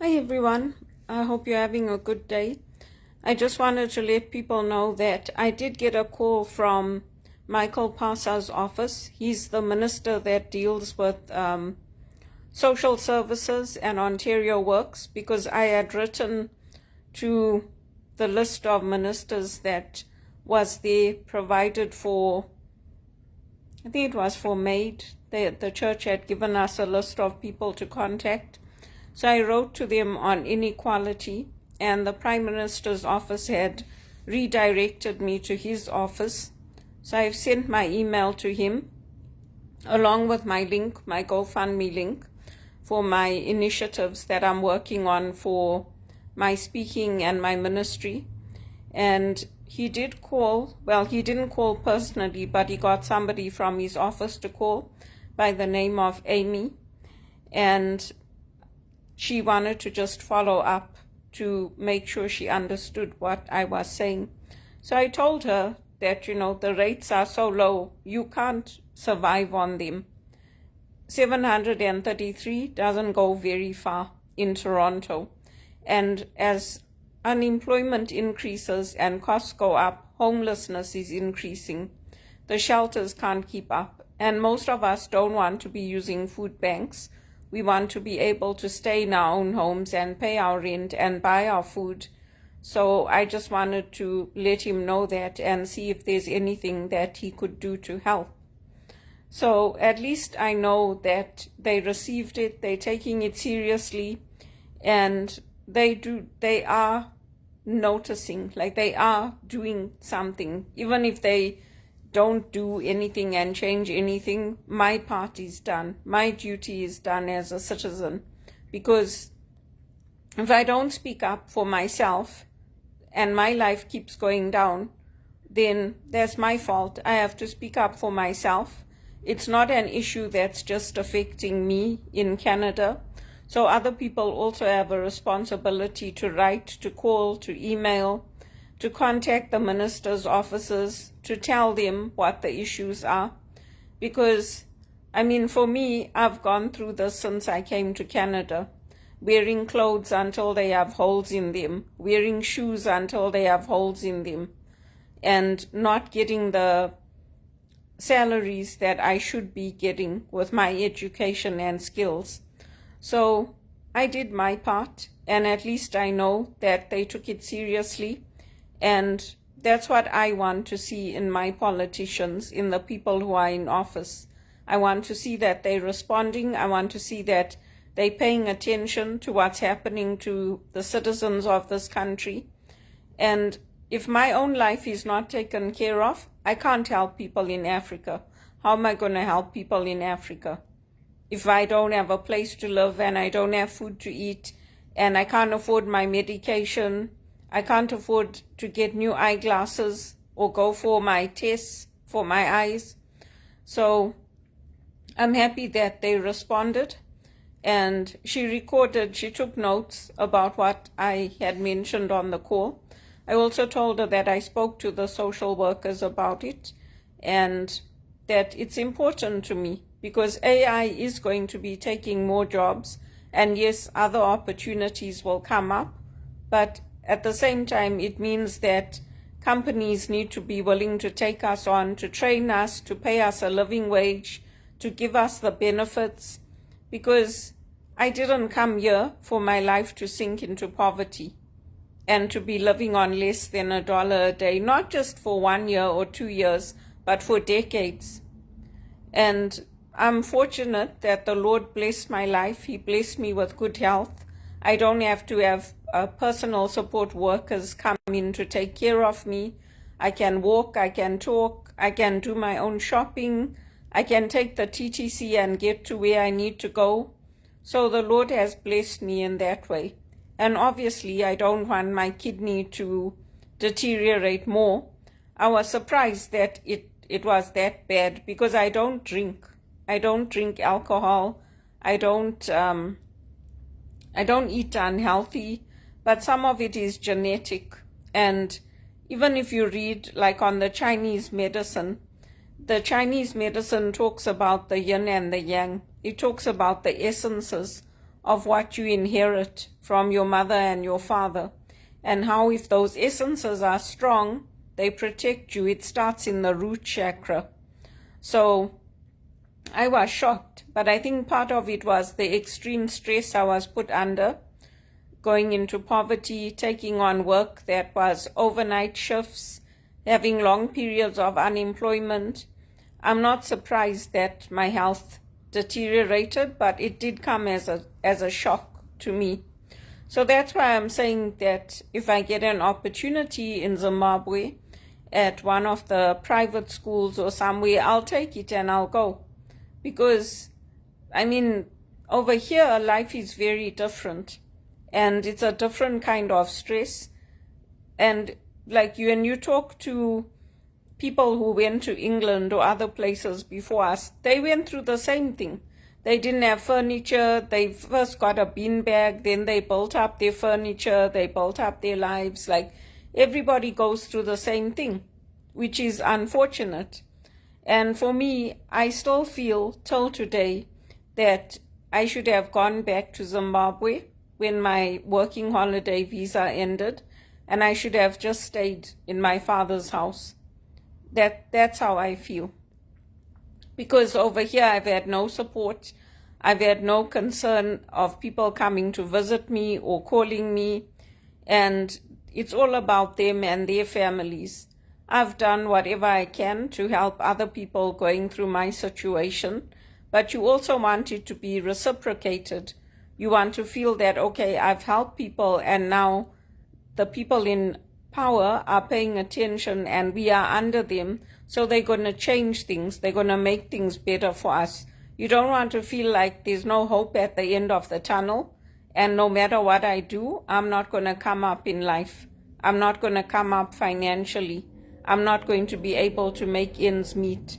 Hi everyone, I hope you're having a good day. I just wanted to let people know that I did get a call from Michael Parsa's office. He's the minister that deals with social services and Ontario Works, because I had written to the list of ministers that was there provided for, I think it was for MAID. The church had given us a list of people to contact. So I wrote to them on inequality, and the Prime Minister's office had redirected me to his office. So I've sent my email to him along with my link, my GoFundMe link, for my initiatives that I'm working on for my speaking and my ministry. And he did call, well, he didn't call personally, but he got somebody from his office to call by the name of Amy. And she wanted to just follow up to make sure she understood what I was saying. So I told her that, the rates are so low, you can't survive on them. 733 doesn't go very far in Toronto. And as unemployment increases and costs go up, homelessness is increasing. The shelters can't keep up. And most of us don't want to be using food banks. We want to be able to stay in our own homes and pay our rent and buy our food. So I just wanted to let him know that and see if there's anything that he could do to help. So at least I know that they received it, they're taking it seriously, and they are noticing, like they are doing something. Even if they don't do anything and change anything, my part is done. My duty is done as a citizen. Because if I don't speak up for myself and my life keeps going down, then that's my fault. I have to speak up for myself. It's not an issue that's just affecting me in Canada. So other people also have a responsibility to write, to call, to email, to contact the minister's offices, to tell them what the issues are. Because, for me, I've gone through this since I came to Canada. Wearing clothes until they have holes in them, wearing shoes until they have holes in them, and not getting the salaries that I should be getting with my education and skills. So I did my part, and at least I know that they took it seriously. And that's what I want to see in my politicians, in the people who are in office. I want to see that they're responding. I want to see that they're paying attention to what's happening to the citizens of this country. And if my own life is not taken care of, I can't help people in Africa. How am I going to help people in Africa? If I don't have a place to live and I don't have food to eat and I can't afford my medication, I can't afford to get new eyeglasses or go for my tests for my eyes. So I'm happy that they responded, and she took notes about what I had mentioned on the call. I also told her that I spoke to the social workers about it and that it's important to me because AI is going to be taking more jobs, and yes, other opportunities will come up, but at the same time, it means that companies need to be willing to take us on, to train us, to pay us a living wage, to give us the benefits, because I didn't come here for my life to sink into poverty and to be living on less than $1 a day, not just for 1 year or 2 years, but for decades. And I'm fortunate that the Lord blessed my life. He blessed me with good health. I don't have to have personal support workers come in to take care of me. I can walk, I can talk, I can do my own shopping, I can take the TTC and get to where I need to go. So the Lord has blessed me in that way. And obviously I don't want my kidney to deteriorate more. I was surprised that it was that bad because I don't drink. I don't drink alcohol. I don't eat unhealthy, but some of it is genetic. And even if you read like on the Chinese medicine talks about the yin and the yang. It talks about the essences of what you inherit from your mother and your father, and how if those essences are strong, they protect you. It starts in the root chakra. So I was shocked, but I think part of it was the extreme stress I was put under, going into poverty, taking on work that was overnight shifts, having long periods of unemployment. I'm not surprised that my health deteriorated, but it did come as a shock to me. So that's why I'm saying that if I get an opportunity in Zimbabwe at one of the private schools or somewhere, I'll take it and I'll go. Because, I mean, over here, life is very different. And it's a different kind of stress. And like when you talk to people who went to England or other places before us, they went through the same thing. They didn't have furniture. They first got a beanbag, then they built up their furniture, they built up their lives. Like everybody goes through the same thing, which is unfortunate. And for me, I still feel till today that I should have gone back to Zimbabwe when my working holiday visa ended, and I should have just stayed in my father's house. That's how I feel. Because over here I've had no support. I've had no concern of people coming to visit me or calling me. And it's all about them and their families. I've done whatever I can to help other people going through my situation. But you also want it to be reciprocated. You want to feel that, okay, I've helped people and now the people in power are paying attention and we are under them, so they're going to change things. They're going to make things better for us. You don't want to feel like there's no hope at the end of the tunnel, and no matter what I do, I'm not going to come up in life. I'm not going to come up financially. I'm not going to be able to make ends meet.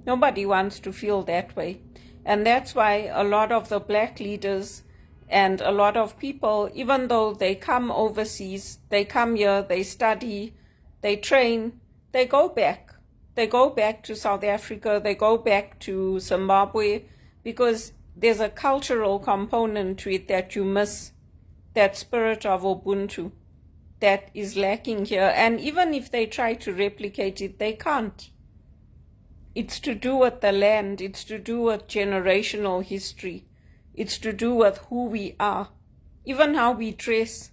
Nobody wants to feel that way. And that's why a lot of the black leaders and a lot of people, even though they come overseas, they come here, they study, they train, they go back. They go back to South Africa, they go back to Zimbabwe, because there's a cultural component to it that you miss, that spirit of Ubuntu that is lacking here. And even if they try to replicate it, they can't. It's to do with the land, it's to do with generational history. It's to do with who we are, even how we dress.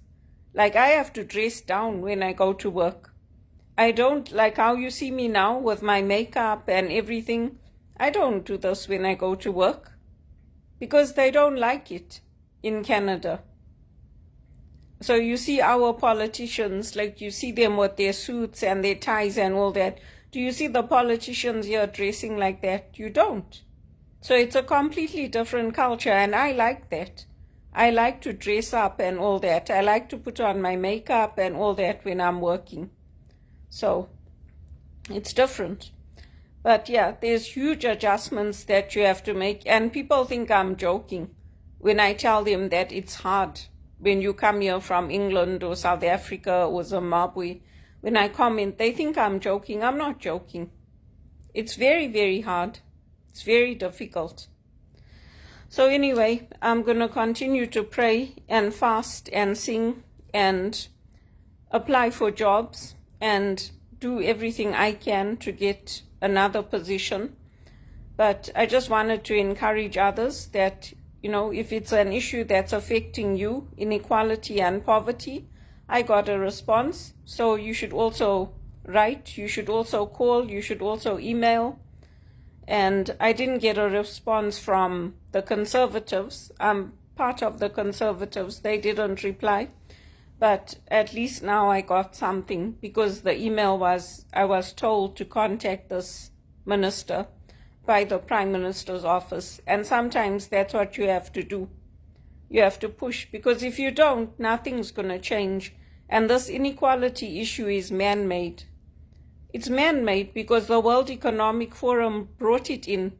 Like I have to dress down when I go to work. I don't, like how you see me now with my makeup and everything, I don't do this when I go to work because they don't like it in Canada. So you see our politicians, like you see them with their suits and their ties and all that. Do you see the politicians here dressing like that? You don't. So it's a completely different culture, and I like that. I like to dress up and all that. I like to put on my makeup and all that when I'm working. So it's different. But yeah, there's huge adjustments that you have to make, and people think I'm joking when I tell them that it's hard when you come here from England or South Africa or Zimbabwe. When I comment, they think I'm joking. I'm not joking. It's very, very hard. It's very difficult. So anyway, I'm going to continue to pray and fast and sing and apply for jobs and do everything I can to get another position. But I just wanted to encourage others that, you know, if it's an issue that's affecting you, inequality and poverty, I got a response. So you should also write, you should also call, you should also email. And I didn't get a response from the Conservatives. I'm part of the Conservatives. They didn't reply. But at least now I got something, because the email was, I was told to contact this minister by the Prime Minister's office. And sometimes that's what you have to do. You have to push, because if you don't, nothing's going to change. And this inequality issue is man-made. It's man-made because the World Economic Forum brought it in,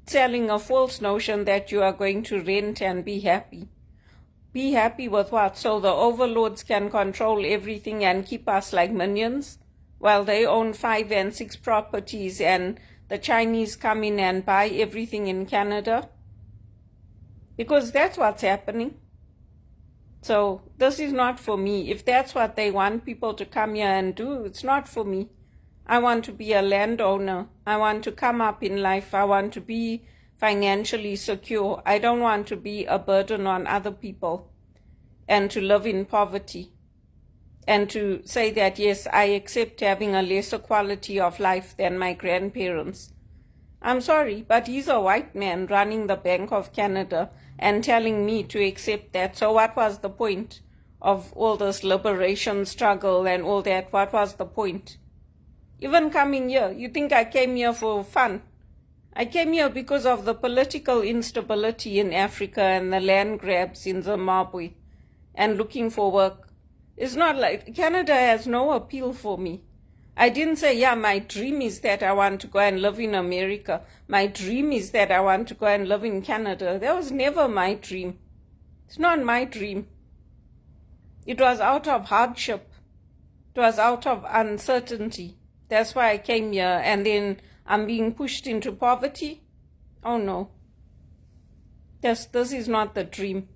selling a false notion that you are going to rent and be happy. Be happy with what? So the overlords can control everything and keep us like minions, while they own 5 and 6 properties and the Chinese come in and buy everything in Canada? because that's what's happening. So this is not for me. If that's what they want people to come here and do, it's not for me. I want to be a landowner. I want to come up in life. I want to be financially secure. I don't want to be a burden on other people and to live in poverty and to say that, yes, I accept having a lesser quality of life than my grandparents. I'm sorry, but he's a white man running the Bank of Canada and telling me to accept that. So what was the point of all this liberation struggle and all that? What was the point? Even coming here, you think I came here for fun? I came here because of the political instability in Africa and the land grabs in Zimbabwe and looking for work. It's not like Canada has no appeal for me. I didn't say, yeah, my dream is that I want to go and live in America. My dream is that I want to go and live in Canada. That was never my dream. It's not my dream. It was out of hardship. It was out of uncertainty. That's why I came here, and then I'm being pushed into poverty. Oh no. This is not the dream.